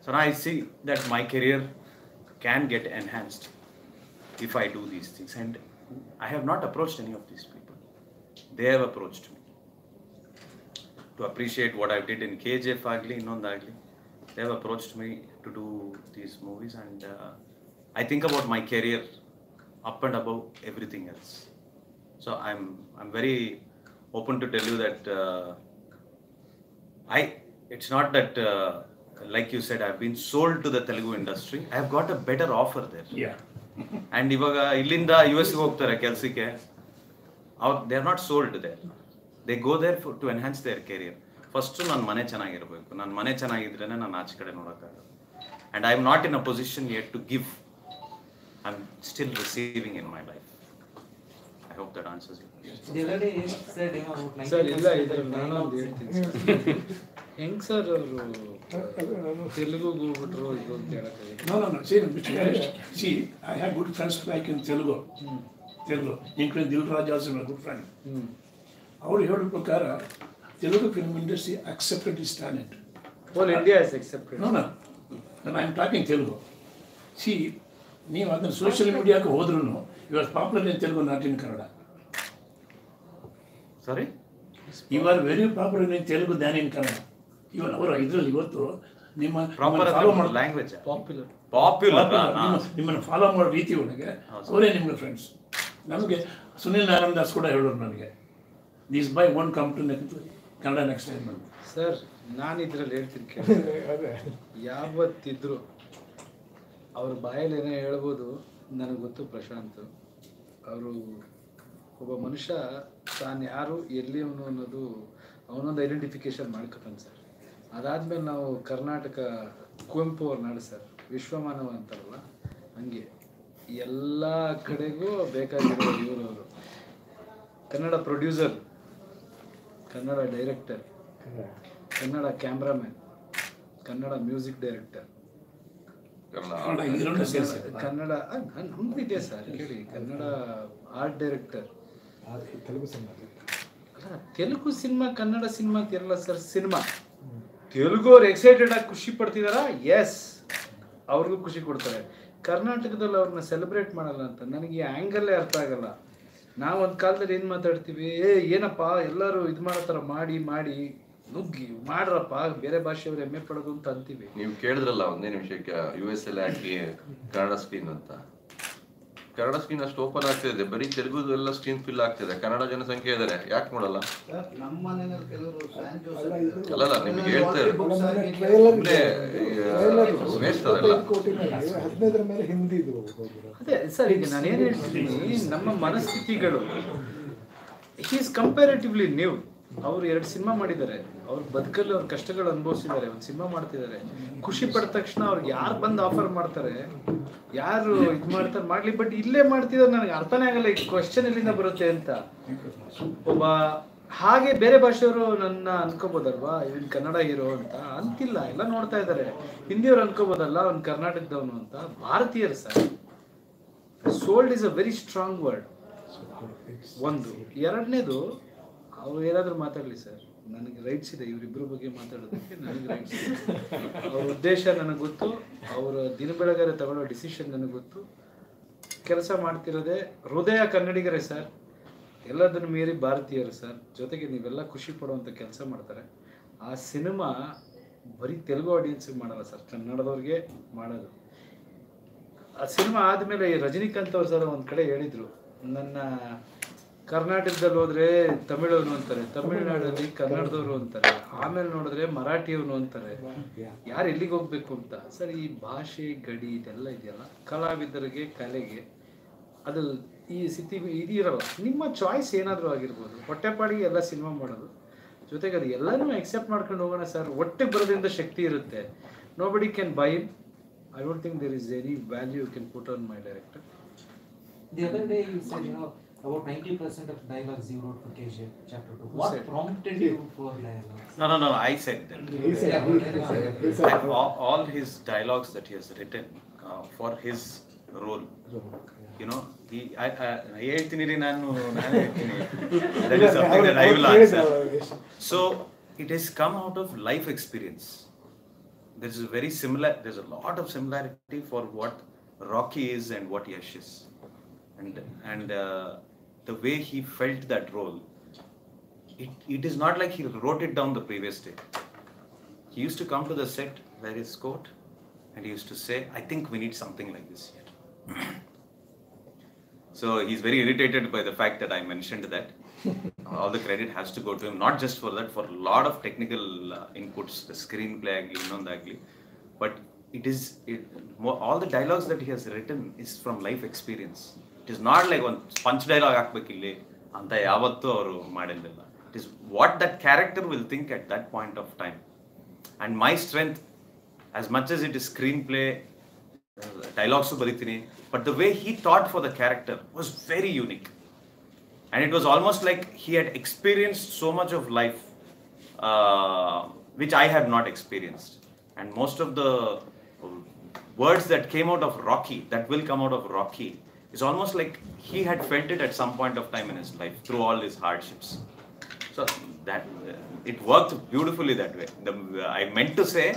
So now I see that my career can get enhanced if I do these things. And I have not approached any of these people. They have approached me to appreciate what I did in KGF agli, innond agli. They have approached me to do these movies, and I think about my career up and above everything else. So I'm very open to tell you that it's not that like you said, I've been sold to the Telugu industry. I've got a better offer there. Yeah. And ಇವಾಗ ಇಲ್ಲಿಂದ US ಗೆ ಹೋಗ್ತಾರೆ ಕೆಲಸಕ್ಕೆ, they are not sold there. They go there to enhance their career. First ನನ್ನ ಮನೆ ಚೆನ್ನಾಗಿರಬೇಕು, ನನ್ನ ಮನೆ ಚೆನ್ನಾಗಿದ್ರೇನೆ ನಾನು ಆಚೆ ಕಡೆ ನೋಡೋಕ್ಕಾಗಲ್ಲ. And I'm not in a position yet to give. I'm still receiving in my life. I hope that answers you. The other day Yash said, you know, about 90% sir ಇಲ್ಲ ಇದ್ರಲ್ಲಿ ನಾನು ಒಂದು ಹೇಳ್ತೀನಿ ಸರ್. ಹೆಂಗ್ ಸರ್ ಅವರು ತೆಲುಗುಗೆ ಹೋಗ್ಬಿಟ್ರು ಇದು ಅಂತ ಹೇಳಕ್ಕೆ? No. See, Mr. Yash, see, I have good friends like in Telugu, including Dil Raj also my good friend. ಅವರು ಹೇಳೋ ಪ್ರಕಾರ Telugu film industry accepted his talent. Whole India is accepted. No. I am talking Telugu. See, ನೀವು ಅದನ್ನ social ಮೀಡಿಯಾಕ್ಕೆ ಹೋದ್ರೂ you are popular in Telugu, not in Kannada. Sorry? You are very popular in Telugu than in Kannada. ಇವನ್ ಅವರು ಇದರಲ್ಲಿ ಇವತ್ತು language ನಿಮ್ಮನ್ನು follow ಮಾಡೋ ರೀತಿ ಒಳಗೆ ಅವರೇ ನಿಮ್ಗೆ ಫ್ರೆಂಡ್ಸ್. ನಮಗೆ ಸುನಿಲ್ ನಾರಾಯಣ್ ದಾಸ್ ಕೂಡ ಹೇಳೋರು ನನಗೆ, this by one come to Kannada next time ಅಂತ. ಸರ್ ನಾನು ಇದ್ರಲ್ಲಿ ಹೇಳ್ತೀನಿ ಕೇಳಿ, ಯಾವತ್ತಿದ್ರು ಅವ್ರ ಬಾಯಲ್ಲಿ ಏನೇ ಹೇಳ್ಬೋದು. ನನಗೆ ಗೊತ್ತು ಪ್ರಶಾಂತ್ ಅವರು ಒಬ್ಬ ಮನುಷ್ಯ ತಾನು ಯಾರು ಎಲ್ಲಿ ಅವನು ಅನ್ನೋದು ಅವನೊಂದು ಐಡೆಂಟಿಫಿಕೇಶನ್ ಮಾಡ್ಕೊತಾನೆ ಸರ್. ಅದಾದಮೇಲೆ ನಾವು ಕರ್ನಾಟಕ ಕುವೆಂಪು ಅವ್ರ ನಾಡು ಸರ್, ವಿಶ್ವಮಾನವ ಅಂತಾರಲ್ಲ ಹಂಗೆ ಎಲ್ಲ ಕಡೆಗೂ ಬೇಕಾಗಿರೋ ಇವರವರು. Kannada producer, Kannada director, Kannada cameraman, Kannada music director, Kannada ನಮ್ದಿದೆ ಸರ್ ಕೇಳಿ, Kannada art director. Telugu cinema Kannada cinema ಇರಲ್ಲ ಸರ್. ಸಿನಿಮಾ ತೆಲುಗು ಅವ್ರು ಎಕ್ಸೈಟೆಡ್ ಆಗಿ ಖುಷಿ ಪಡ್ತಿದಾರ, ಎಸ್ ಅವ್ರಿಗೂ ಖುಷಿ ಕೊಡ್ತಾರೆ. ಕರ್ನಾಟಕದಲ್ಲಿ ಅವ್ರನ್ನ ಸೆಲೆಬ್ರೇಟ್ ಮಾಡಲ್ಲ ಅಂತ ನನಗೆ ಈ ಆ್ಯಂಗಲ್ಲೇ ಅರ್ಥ ಆಗಲ್ಲ. ನಾವು ಒಂದು ಕಾಲದಲ್ಲಿ ಏನು ಮಾತಾಡ್ತೀವಿ, ಏನಪ್ಪ ಎಲ್ಲರೂ ಇದು ಮಾಡೋ ಥರ ಮಾಡಿ ನುಗ್ಗಿ ಮಾಡ್ರಪ್ಪ, ಬೇರೆ ಭಾಷೆಯವ್ರು ಹೆಮ್ಮೆ ಪಡೋದು ಅಂತ ಅಂತೀವಿ. ನೀವು ಕೇಳಿದ್ರಲ್ಲ ಒಂದೇ ನಿಮಿಷಕ್ಕೆ US ಅಲ್ಲಿ ಹಾಕಿ ಕನ್ನಡ ಸ್ಕ್ರೀನ್ ಅಂತ. ಕನ್ನಡ ಸ್ಕ್ರೀನ್ ಅಷ್ಟು ಓಪನ್ ಆಗ್ತಿದೆ, ಬರೀ ತೆಲುಗು ಎಲ್ಲ ಸ್ಕ್ರೀನ್ ಫಿಲ್ ಆಗ್ತಿದೆ. ಕನ್ನಡ ಜನಸಂಖ್ಯೆ ಇದ್ದಾರೆ, ಯಾಕೆ ನೋಡಲ್ಲ? ನಮ್ಮ ಮನೆಯಲ್ಲಿ ಕೆಲವರು ಅಲ್ಲಲ್ಲ ನಿಮ್ಗೆ ಹೇಳ್ತಾರೆ ಅದೇ ಸರ್, ಈಗ ನಾನೇನು ಹೇಳ್ತೀನಿ, ನಮ್ಮ ಮನಸ್ಥಿತಿಗಳು ಈಸ್ ಕಂಪ್ಯಾರಿಟಿವ್ಲಿ ನ್ಯೂ. ಅವ್ರು 2 ಸಿನಿಮಾ ಮಾಡಿದ್ದಾರೆ, ಅವ್ರ ಬದುಕಲ್ಲಿ ಅವ್ರ ಕಷ್ಟಗಳು ಅನುಭವಿಸಿದ್ದಾರೆ, ಒಂದು ಸಿನಿಮಾ ಮಾಡ್ತಿದ್ದಾರೆ. ಖುಷಿ ಪಟ್ಟ ತಕ್ಷಣ ಅವ್ರಿಗೆ ಯಾರು ಬಂದು ಆಫರ್ ಮಾಡ್ತಾರೆ, ಯಾರು ಇದು ಮಾಡ್ತಾರೆ ಮಾಡಲಿ, ಬಟ್ ಇಲ್ಲೇ ಮಾಡ್ತಿದ್ದಾರೆ. ನನಗೆ ಅರ್ಥನೇ ಆಗಲ್ಲ ಈ ಕ್ವಶನ್ ಎಲ್ಲಿಂದ ಬರುತ್ತೆ ಅಂತ. ಒಬ್ಬ ಹಾಗೆ ಬೇರೆ ಭಾಷೆಯವರು ನನ್ನ ಅನ್ಕೋಬೋದಲ್ವಾ, ಇವನ್ ಕನ್ನಡ ಹೀರೋ ಅಂತ ಅಂತಿಲ್ಲ, ಎಲ್ಲ ನೋಡ್ತಾ ಇದ್ದಾರೆ. ಹಿಂದಿಯವ್ರು ಅನ್ಕೋಬೋದಲ್ಲ ಅವ್ನು ಕರ್ನಾಟಕದವನು ಅಂತ. ಭಾರತೀಯರು sir, sold is a very strong word. ಒಂದು ಎರಡನೇದು, ಅವ್ರು ಏನಾದರೂ ಮಾತಾಡಲಿ ಸರ್, ನನಗೆ ರೈಟ್ಸ್ ಇದೆ ಇವರಿಬ್ಬರ ಬಗ್ಗೆ ಮಾತಾಡೋದಕ್ಕೆ, ನನಗೆ ರೈಟ್ಸ್ ಇದೆ. ಅವ್ರ ಉದ್ದೇಶ ನನಗೆ ಗೊತ್ತು, ಅವರ ದಿನ ಬೆಳಗಾರೆ ತಗೊಳ್ಳೋ ಡಿಸಿಷನ್ ನನಗೆ ಗೊತ್ತು. ಕೆಲಸ ಮಾಡ್ತಿರೋದೇ ಹೃದಯ ಕನ್ನಡಿಗರೇ ಸರ್, ಎಲ್ಲದನ್ನು ಮೀರಿ ಭಾರತೀಯರು ಸರ್. ಜೊತೆಗೆ ನೀವೆಲ್ಲ ಖುಷಿ ಪಡುವಂಥ ಕೆಲಸ ಮಾಡ್ತಾರೆ. ಆ ಸಿನಿಮಾ ಬರೀ ತೆಲುಗು ಆಡಿಯನ್ಸಿಗೆ ಮಾಡಲ್ಲ ಸರ್, ಕನ್ನಡದವ್ರಿಗೆ ಮಾಡೋದು. ಆ ಸಿನಿಮಾ ಆದಮೇಲೆ ರಜನಿಕಾಂತ್ ಅವ್ರು ಸರ್ ಒಂದು ಕಡೆ ಹೇಳಿದರು, ನನ್ನ ಕರ್ನಾಟಕದಲ್ಲಿ ಹೋದ್ರೆ ತಮಿಳವನು ಅಂತಾರೆ, ತಮಿಳ್ನಾಡಲ್ಲಿ ಕನ್ನಡದವರು ಅಂತಾರೆ, ಆಮೇಲೆ ನೋಡಿದ್ರೆ ಮರಾಠಿಯವನು ಅಂತಾರೆ. ಯಾರು ಎಲ್ಲಿಗೆ ಹೋಗ್ಬೇಕು ಅಂತ ಸರ್. ಈ ಭಾಷೆ ಗಡಿ ಇದೆಲ್ಲ ಇದೆಯಲ್ಲ, ಕಲಾವಿದರಿಗೆ ಕಲೆಗೆ ಅದು ಈ ಸ್ಥಿತಿ ಇದಿರಲ್ಲ. ನಿಮ್ಮ ಚಾಯ್ಸ್ ಏನಾದರೂ ಆಗಿರ್ಬೋದು, ಹೊಟ್ಟೆಪಾಡಿಗೆ ಎಲ್ಲ ಸಿನಿಮಾ ಮಾಡೋದು, ಜೊತೆಗೆ ಅದು ಎಲ್ಲನೂ ಎಕ್ಸೆಪ್ಟ್ ಮಾಡ್ಕೊಂಡು ಹೋಗೋಣ ಸರ್. ಒಟ್ಟಿಗೆ ಬರೋದ್ರಿಂದ ಶಕ್ತಿ ಇರುತ್ತೆ. Nobody can buy him. I don't think there is any value you can put on my director. The other day you said, you know, about 90% of dialogues you wrote for KGF Chapter-2. What prompted you for dialogues? No, I said that. He said all his dialogues that he has written for his role. You know, I ಹೇಳ್ತೀನಿ ನಾನು ಹೇಳ್ತೀನಿ. That is something that I will answer. So it has come out of life experience. There's a lot of similarity for what Rocky is and what Yash is. and the way he felt that role, it is not like he wrote it down the previous day. He used to come to the set, wear his coat, and he used to say, I think we need something like this here. So he's very irritated by the fact that I mentioned that. All the credit has to go to him, not just for that, for a lot of technical inputs, the screenplay, but all the dialogues that he has written is from life experience. It is not like one punch dialogue hakbekille anta yavattu avaru madilla. It is what that character will think at that point of time. And my strength, as much as it is screenplay, dialogues baritini, but the way he thought for the character was very unique. And it was almost like he had experienced so much of life, which I had not experienced. And most of the words that came out of Rocky, that will come out of Rocky, is almost like he had felt it at some point of time in his life through all his hardships. So that it worked beautifully that way. I meant to say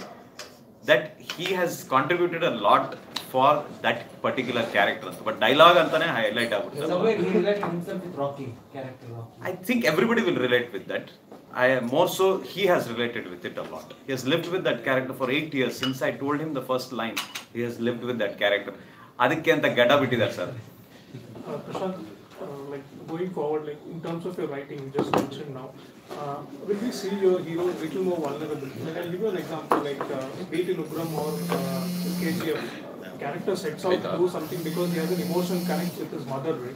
that he has contributed a lot for that particular character. But dialogue antane highlight agutte. Somewhere he related himself with Rocky, character Rocky. I think everybody will relate with that. More so, he has related with it a lot. He has lived with that character for 8 years. Since I told him the first line, he has lived with that character. Adikke anta gada bittidare sir. Prashant, like going forward, like in terms of your writing, you just mentioned now, will we see your hero a little more vulnerable? Like I'll give you an example, like be it in Ugram or KGF, character sets out to do something because he has an emotion connect with his mother, right?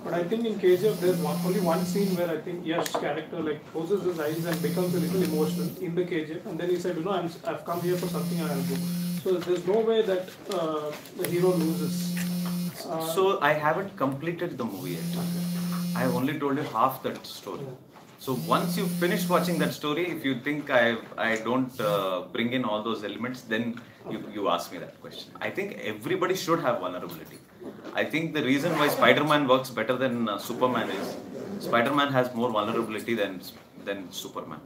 But I think in KGF there's only one scene where I think Yash's character like closes his eyes and becomes a little emotional in the KGF, and then he said, I've come here for something and I'll go. So there's no way that the hero loses. So I haven't completed the movie yet. I have only told you half that story. So once you finish watching that story, if you think I don't bring in all those elements, then you ask me that question. I think everybody should have vulnerability. I think the reason why Spider-Man works better than Superman is Spider-Man has more vulnerability than Superman.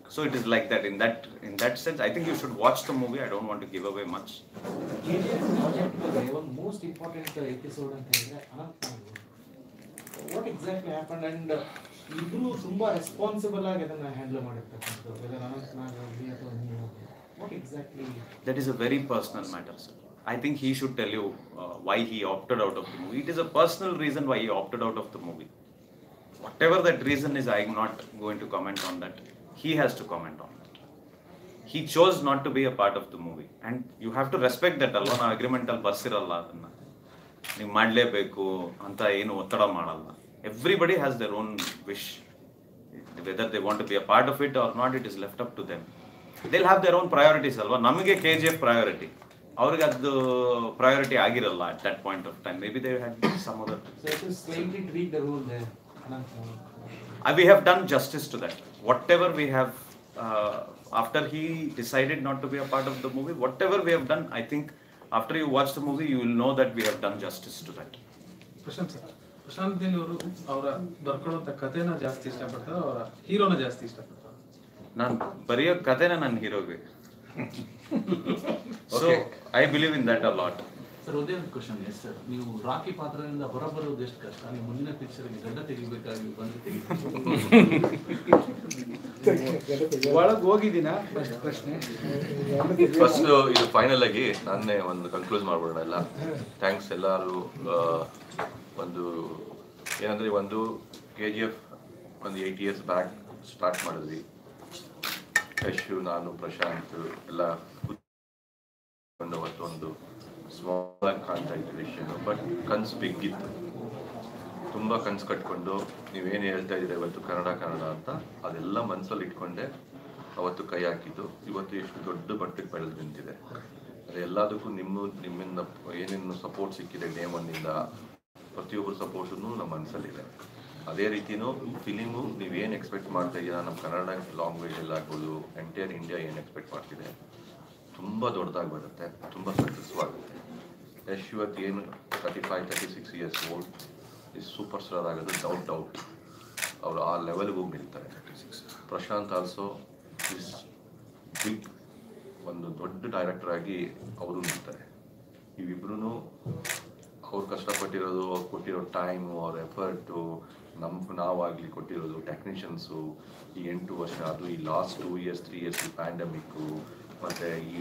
So it is like that. In that sense, I think you should watch the movie. I don't want to give away much. KGF project one most important episode ಅಂತ ಹೇಳಿದ್ರೆ Anantnag. What exactly happened and ಇಬ್ರು ತುಂಬಾ responsible ಆಗಿ ಅದನ್ನ handle ಮಾಡಿರ್ತಕ್ಕಂಥದ್ದು, weather Anantnag ಆಗಲಿ ಅಥವಾ ನೀವು, what exactly? That is a very personal matter, sir. I think he should tell you why he opted out of the movie. It is a personal reason why he opted out of the movie. Whatever that reason is, I am not going to comment on that. He has to comment on that. He chose not to be a part of the movie, and you have to respect that. Alva na agreement al barsiralla adanna ನೀವು ಮಾಡಲೇಬೇಕು ಅಂತ ಏನು ಒತ್ತಡ ಮಾಡಲ್ಲ. Everybody has their own wish. Whether they want to be a part of it or not, it is left up to them. They'll have their own priorities ಅಲ್ವಾ. ನಮಗೆ KGF priority, ಅವ್ರಿಗೆ ಅದು priority ಆಗಿರಲ್ಲ at that point of time. Maybe they had some other. So it is slightly tweak the rule there. We have done justice to that. Whatever we have, after he decided not to be a part of the movie, whatever we have done, I think after you watch the movie, you will know that we have done justice to that. Prashant Neel ಅವರು ಅವರ ಬರ್ಕೊಳ್ಳುವಂತ ಕಥೆನ ಜಾಸ್ತಿ ಇಷ್ಟಪಡ್ತಾರೆ, ಅವರ ಹೀರೋನ ಜಾಸ್ತಿ ಇಷ್ಟಪಡ್ತಾರೆ? ನಾನು ಬರೆಯೋ ಕಥೆನ ನನ್ನ ಹೀರೋಗೆ. So I believe in that a lot. Sir, ಒಂದೇ ಒಂದು ಕ್ವಶನ್ ಇದೆ ಸರ್. ನೀವು ರಾಕಿ ಪಾತ್ರದಿಂದ ಹೊರಬರೋದು ಎಷ್ಟು ಕಷ್ಟ? ನೀವು ಮುಂದಿನ ಪಿಕ್ಚರ್ಗೆ ಗಡ್ಡ ತೆಗಿಬೇಕಾಗಿ ಒಳಗೆ ಹೋಗಿದ್ದೀನ ಫಸ್ಟ್ ಪ್ರಶ್ನೆ. ಫಸ್ಟ್ ಇದು ಫೈನಲ್ ಆಗಿ ನಾನೇ ಒಂದು ಕನ್ಕ್ಲೂಸ್ ಮಾಡ್ಬಿಡೋಣ ಎಲ್ಲ. ಥ್ಯಾಂಕ್ಸ್ ಎಲ್ಲರೂ. ಒಂದು ಏನಂದ್ರೆ, ಒಂದು KGF ಒಂದು 8 years ಬ್ಯಾಕ್ ಸ್ಟಾರ್ಟ್ ಮಾಡಿದ್ವಿ. ಯಶು, ನಾನು, ಪ್ರಶಾಂತ್ ಎಲ್ಲ ಒಂದು ಸ್ಮಾಲ್ ಆಗಿ ಕಾಣ್ತಾ ಇತ್ತು ವಿಷಯ. ಬಟ್ ಕನ್ಸು ಬಿಗ್ಗಿತ್ತು, ತುಂಬ ಕನ್ಸು ಕಟ್ಕೊಂಡು ನೀವೇನು ಹೇಳ್ತಾ ಇದ್ದೀರಾ ಇವತ್ತು ಕನ್ನಡ ಅಂತ ಅದೆಲ್ಲ ಮನಸ್ಸಲ್ಲಿ ಇಟ್ಕೊಂಡೆ ಅವತ್ತು ಕೈ ಹಾಕಿದ್ದು. ಇವತ್ತು ಎಷ್ಟು ದೊಡ್ಡ ಮಟ್ಟಕ್ಕೆ ಬೆಳೆದು ನಿಂತಿದೆ. ಅದೆಲ್ಲದಕ್ಕೂ ನಿಮ್ಮಿಂದ ಏನೇನು ಸಪೋರ್ಟ್ ಸಿಕ್ಕಿದೆ ಡೇ ಒನ್ನಿಂದ, ಪ್ರತಿಯೊಬ್ಬರು ಸಪೋರ್ಟು ನಮ್ಮ ಮನಸ್ಸಲ್ಲಿದೆ. ಅದೇ ರೀತಿಯೂ ಫಿಲಿಮು ನೀವೇನು ಎಕ್ಸ್ಪೆಕ್ಟ್ ಮಾಡ್ತಾ ಇದ್ದೀರಾ, ನಮ್ಮ ಕನ್ನಡ ಲ್ಯಾಂಗ್ವೇಜ್ ಎಲ್ಲ ಆಗ್ಬೋದು, ಎಂಟೈರ್ ಇಂಡಿಯಾ ಏನು ಎಕ್ಸ್ಪೆಕ್ಟ್ ಮಾಡ್ತಿದೆ, ತುಂಬ ದೊಡ್ಡದಾಗಿ ಬರುತ್ತೆ, ತುಂಬ ಸಕ್ಸಸ್ಫುಲ್ ಆಗುತ್ತೆ. ಯಶ್ ಇವತ್ತು ಏನು 35-36 years old is super star ಆಗೋದು ಡೌಟ್. ಅವರು ಆ ಲೆವೆಲ್ಗೆ ಹೋಗಿ ನಿಲ್ತಾರೆ. ಪ್ರಶಾಂತ್ ಆಲ್ಸೋ ಇಸ್ ಬಿಗ್, ಒಂದು ದೊಡ್ಡ ಡೈರೆಕ್ಟರ್ ಆಗಿ ಅವರು ನಿಲ್ತಾರೆ. ಇವಿಬ್ರು ಅವ್ರು ಕಷ್ಟಪಟ್ಟಿರೋದು, ಅವ್ರು ಕೊಟ್ಟಿರೋ ಟೈಮು, ಅವ್ರ ಎಫರ್ಟು, ನಾವಾಗಲಿ ಕೊಟ್ಟಿರೋದು ಟೆಕ್ನಿಷಿಯನ್ಸು, ಈ 8 ವರ್ಷ ಅದು ಈ ಲಾಸ್ಟ್ 2 ಇಯರ್ಸ್ 3 ಇಯರ್ಸ್ ಈ ಪ್ಯಾಂಡಮಿಕ್ಕು, ಮತ್ತು ಈ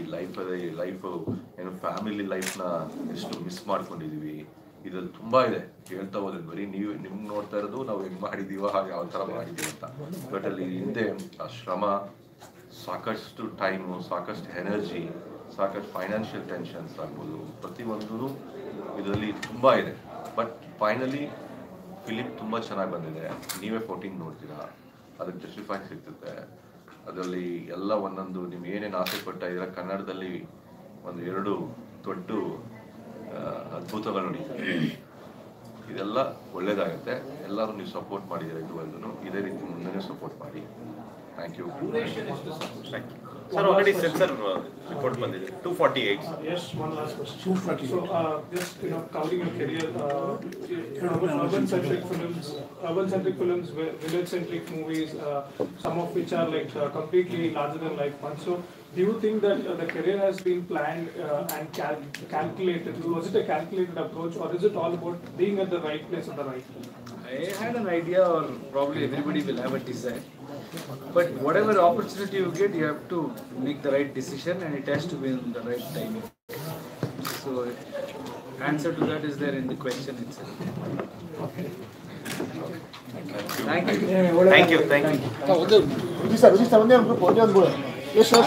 ಲೈಫು ಏನು ಫ್ಯಾಮಿಲಿ ಲೈಫ್ನ ಎಷ್ಟು ಮಿಸ್ ಮಾಡ್ಕೊಂಡಿದ್ದೀವಿ. ಇದ್ರಲ್ಲಿ ತುಂಬ ಇದೆ, ಹೇಳ್ತಾ ಹೋದ್ರೆ ಬರೀ ನೀವು ನಿಮ್ಗೆ ನೋಡ್ತಾ ಇರೋದು ನಾವು ಹೆಂಗೆ ಮಾಡಿದ್ದೀವೋ ಹಾಗೆ ಯಾವ ಥರ ಮಾಡಿದ್ದೀವಿ ಅಂತ. ಬಟ್ ಅಲ್ಲಿ ಹಿಂದೆ ಆ ಶ್ರಮ, ಸಾಕಷ್ಟು ಟೈಮು, ಸಾಕಷ್ಟು ಎನರ್ಜಿ, ಸಾಕಷ್ಟು ಫೈನಾನ್ಷಿಯಲ್ ಟೆನ್ಷನ್ಸ್ ಆಗ್ಬೋದು, ಪ್ರತಿಯೊಂದೂ ಇದರಲ್ಲಿ ತುಂಬ ಇದೆ. ಬಟ್ ಫೈನಲಿ ಫಿಲಿಮ್ ತುಂಬ ಚೆನ್ನಾಗಿ ಬಂದಿದೆ. ನೀವೇ 14 ನೋಡ್ತೀರಾ, ಅದಕ್ಕೆ ಜಸ್ಟಿಫೈ ಸಿಗ್ತದೆ. ಅದರಲ್ಲಿ ಎಲ್ಲ ಒಂದೊಂದು ನೀವು ಏನೇನು ಆಸೆ ಪಡ್ತಾ ಇದ್ದೀರಾ, ಕನ್ನಡದಲ್ಲಿ 1-2 ದೊಡ್ಡ ಅದ್ಭುತಗಳು ನಡೀತದೆ. ಇದೆಲ್ಲ ಒಳ್ಳೇದಾಗುತ್ತೆ. ಎಲ್ಲರೂ ನೀವು ಸಪೋರ್ಟ್ ಮಾಡಿದ್ದೀರಾ ಇದುವರೆಗೂ, ಇದೇ ರೀತಿ ಮುಂದೆ ಸಪೋರ್ಟ್ ಮಾಡಿ. Thank you. Sir, already censor report ಬಂದಿದೆ 248. Yes, one last question. 248. So, just covering your career, urban-centric films, village-centric movies, some of which are like completely larger than life ones. So, do you think that the career has been planned and calculated? Was it a calculated approach, or is it all about being at the right place at the right time? I had an idea, or probably everybody will have a desire. But whatever opportunity you get, you have to make the right decision, and it has to be in the right time. So, answer to that is there in the question itself. Thank you. Thank you. Thank you. Yes, sir.